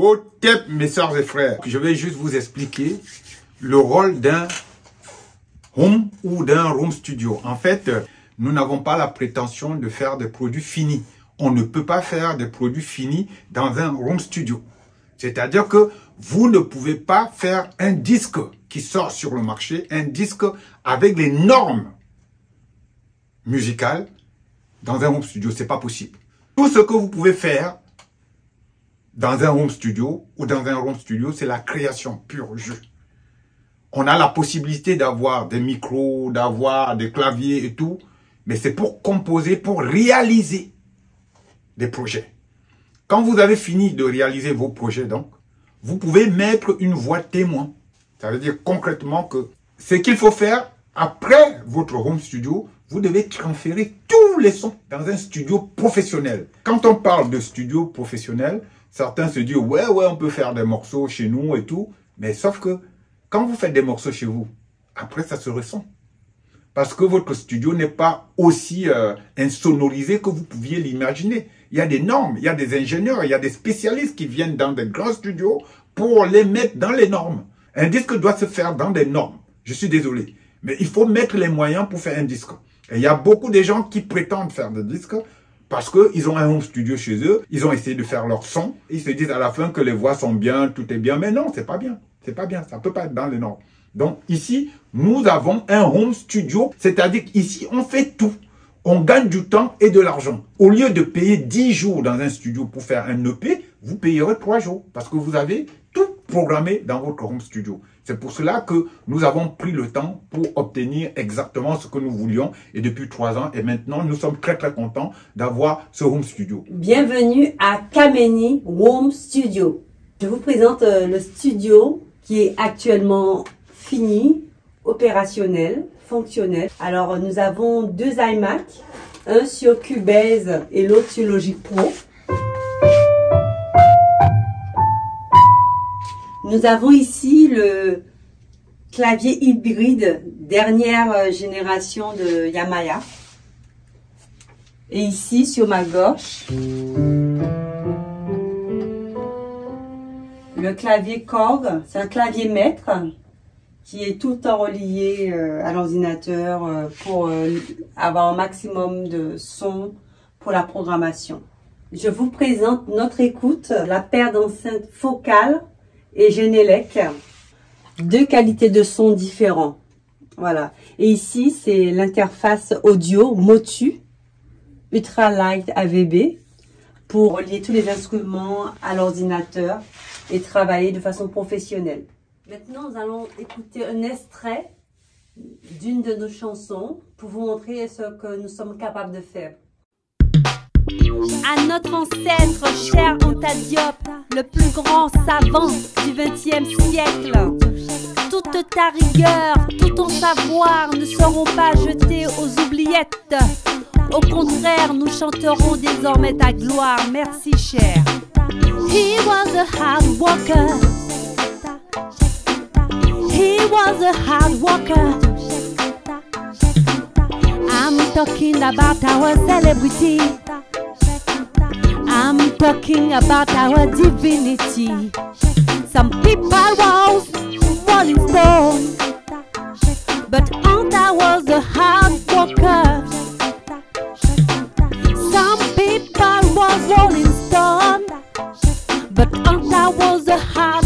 Au tip, mes sœurs et frères, je vais juste vous expliquer le rôle d'un home ou d'un home studio. En fait, nous n'avons pas la prétention de faire des produits finis. On ne peut pas faire des produits finis dans un home studio. C'est-à-dire que vous ne pouvez pas faire un disque qui sort sur le marché, un disque avec les normes musicales dans un home studio. C'est pas possible. Tout ce que vous pouvez faire dans un home studio ou dans un home studio, c'est la création pure jeu. On a la possibilité d'avoir des micros, d'avoir des claviers et tout, mais c'est pour composer, pour réaliser des projets. Quand vous avez fini de réaliser vos projets, donc, vous pouvez mettre une voix témoin. Ça veut dire concrètement que ce qu'il faut faire après votre home studio, vous devez transférer tous les sons dans un studio professionnel. Quand on parle de studio professionnel, certains se disent, ouais, on peut faire des morceaux chez nous et tout. Mais sauf que, quand vous faites des morceaux chez vous, après, ça se ressent. Parce que votre studio n'est pas aussi insonorisé que vous pouviez l'imaginer. Il y a des normes, il y a des ingénieurs, il y a des spécialistes qui viennent dans des grands studios pour les mettre dans les normes. Un disque doit se faire dans des normes. Je suis désolé. Mais il faut mettre les moyens pour faire un disque. Et il y a beaucoup de gens qui prétendent faire des disques parce qu'ils ont un home studio chez eux, ils ont essayé de faire leur son, ils se disent à la fin que les voix sont bien, tout est bien, mais non, c'est pas bien. C'est pas bien, ça peut pas être dans les normes. Donc ici, nous avons un home studio, c'est-à-dire qu'ici, on fait tout. On gagne du temps et de l'argent. Au lieu de payer 10 jours dans un studio pour faire un EP, vous payerez 3 jours parce que vous avez tout programmé dans votre home studio. C'est pour cela que nous avons pris le temps pour obtenir exactement ce que nous voulions et depuis 3 ans. Et maintenant, nous sommes très contents d'avoir ce home studio. Bienvenue à Kameni Home Studio. Je vous présente le studio qui est actuellement fini, opérationnel, fonctionnel. Alors, nous avons 2 iMac, un sur Cubase et l'autre sur Logic Pro. Nous avons ici le clavier hybride dernière génération de Yamaha. Et ici, sur ma gauche, le clavier Korg, c'est un clavier maître qui est tout le temps relié à l'ordinateur pour avoir un maximum de son pour la programmation. Je vous présente notre écoute, la paire d'enceintes focales et Genelec, 2 qualités de son différents. Voilà. Et ici, c'est l'interface audio Motu Ultralight AVB pour relier tous les instruments à l'ordinateur et travailler de façon professionnelle. Maintenant, nous allons écouter un extrait d'une de nos chansons pour vous montrer ce que nous sommes capables de faire. À notre ancêtre, cher Anta Diop, le plus grand savant du XXe siècle, toute ta rigueur, tout ton savoir ne seront pas jetés aux oubliettes. Au contraire, nous chanterons désormais ta gloire. Merci, cher. He was a hard worker. He was a hard worker. I'm talking about our celebrity. I'm talking about our divinity. Some people was rolling stone, but Anta was a hard worker. Some people was rolling stone, but Anta was a hard